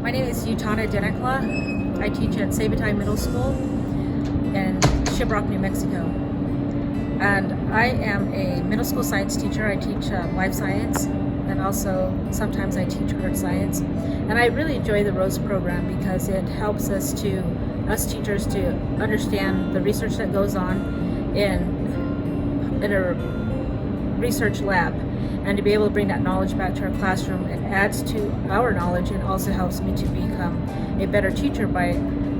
My name is Yutana Denekla. I teach at Sabatai Middle School in Shiprock, New Mexico. And I am a middle school science teacher. I teach life science, and also sometimes I teach earth science. And I really enjoy the ROSE program because it helps us teachers to understand the research that goes on in a research lab, and to be able to bring that knowledge back to our classroom. It adds to our knowledge and also helps me to become a better teacher by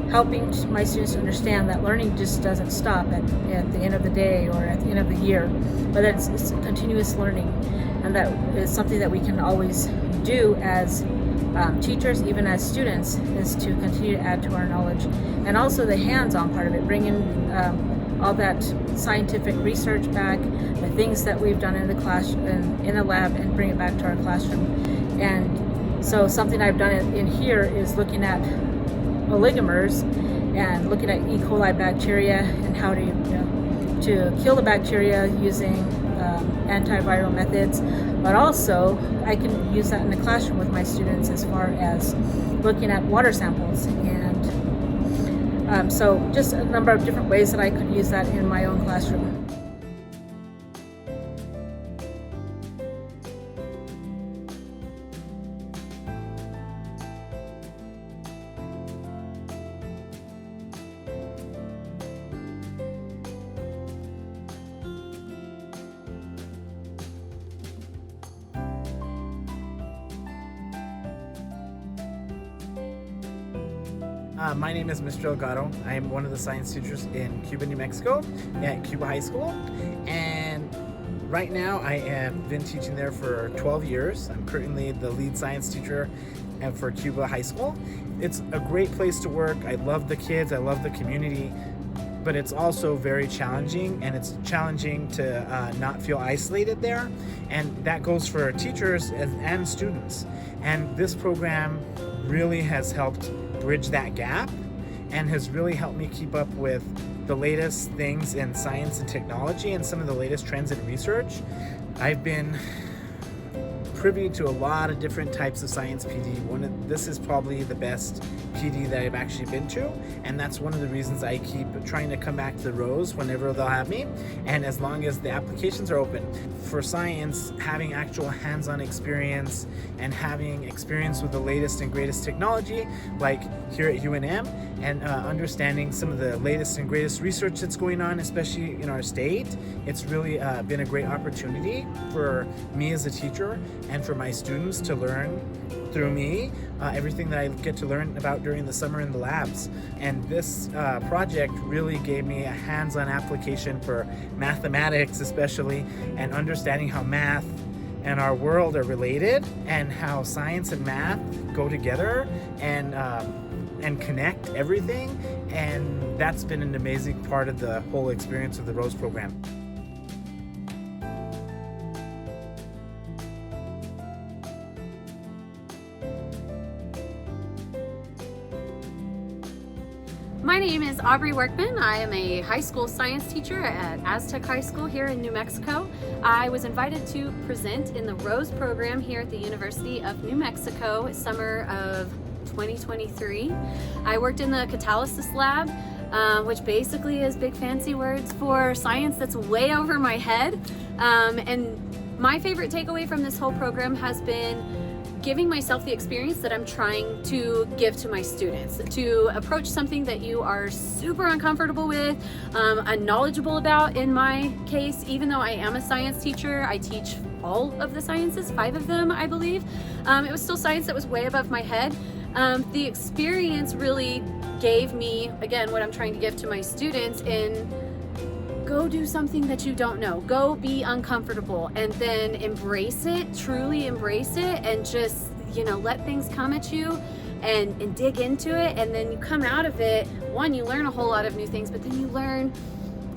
helping my students to understand that learning just doesn't stop at the end of the day or at the end of the year, but that it's continuous learning, and that is something that we can always do as teachers, even as students, is to continue to add to our knowledge. And also the hands-on part of it, bringing all that scientific research back, the things that we've done in the class, in the lab, and bring it back to our classroom. And so something I've done in here is looking at oligomers and looking at E. coli bacteria and how to kill the bacteria using antiviral methods. But also I can use that in the classroom with my students as far as looking at water samples, and so just a number of different ways that I could use that in my own classroom. My name is Mr. Delgado. I am one of the science teachers in Cuba, New Mexico, at Cuba High School. And right now I have been teaching there for 12 years. I'm currently the lead science teacher for Cuba High School. It's a great place to work. I love the kids, I love the community, but it's also very challenging, and it's challenging to not feel isolated there. And that goes for teachers and students. And this program really has helped bridge that gap and has really helped me keep up with the latest things in science and technology and some of the latest trends in research. I've been privy to a lot of different types of science PD. This is probably the best PD that I've actually been to, and that's one of the reasons I keep trying to come back to the ROSE whenever they'll have me, and as long as the applications are open. For science, having actual hands-on experience and having experience with the latest and greatest technology, like here at UNM, and understanding some of the latest and greatest research that's going on, especially in our state, it's really been a great opportunity for me as a teacher and for my students to learn through me everything that I get to learn about during the summer in the labs. And this project really gave me a hands-on application for mathematics especially, and understanding how math and our world are related, and how science and math go together and connect everything. And that's been an amazing part of the whole experience of the ROSE program. My name is Aubrey Workman. I am a high school science teacher at Aztec High School here in New Mexico. I was invited to present in the ROSE program here at the University of New Mexico, summer of 2023. I worked in the catalysis lab, which basically is big fancy words for science that's way over my head. And my favorite takeaway from this whole program has been giving myself the experience that I'm trying to give to my students, to approach something that you are super uncomfortable with, unknowledgeable about. In my case, even though I am a science teacher, I teach all of the sciences, 5 of them, I believe. It was still science that was way above my head. The experience really gave me, again, what I'm trying to give to my students in go do something that you don't know. Go be uncomfortable, and then embrace it, truly embrace it, and just, let things come at you and dig into it. And then you come out of it, one, you learn a whole lot of new things, but then you learn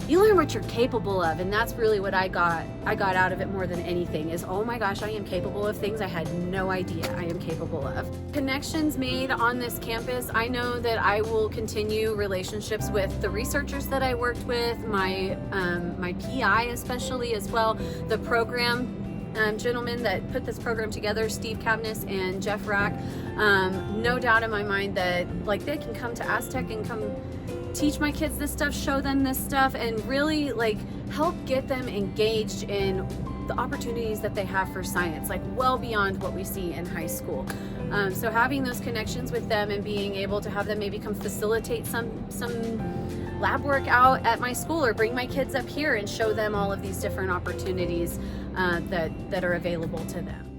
what you're capable of. And that's really what I got out of it more than anything, is, oh my gosh, I am capable of things I had no idea I am capable of. Connections made on this campus. I know that I will continue relationships with the researchers that I worked with, my PI especially as well. The program gentlemen that put this program together, Steve Cavness and Jeff Rack. No doubt in my mind that like they can come to Aztec and come teach my kids this stuff, show them this stuff, and really like help get them engaged in the opportunities that they have for science, like well beyond what we see in high school. So having those connections with them and being able to have them maybe come facilitate some lab work out at my school, or bring my kids up here and show them all of these different opportunities that are available to them.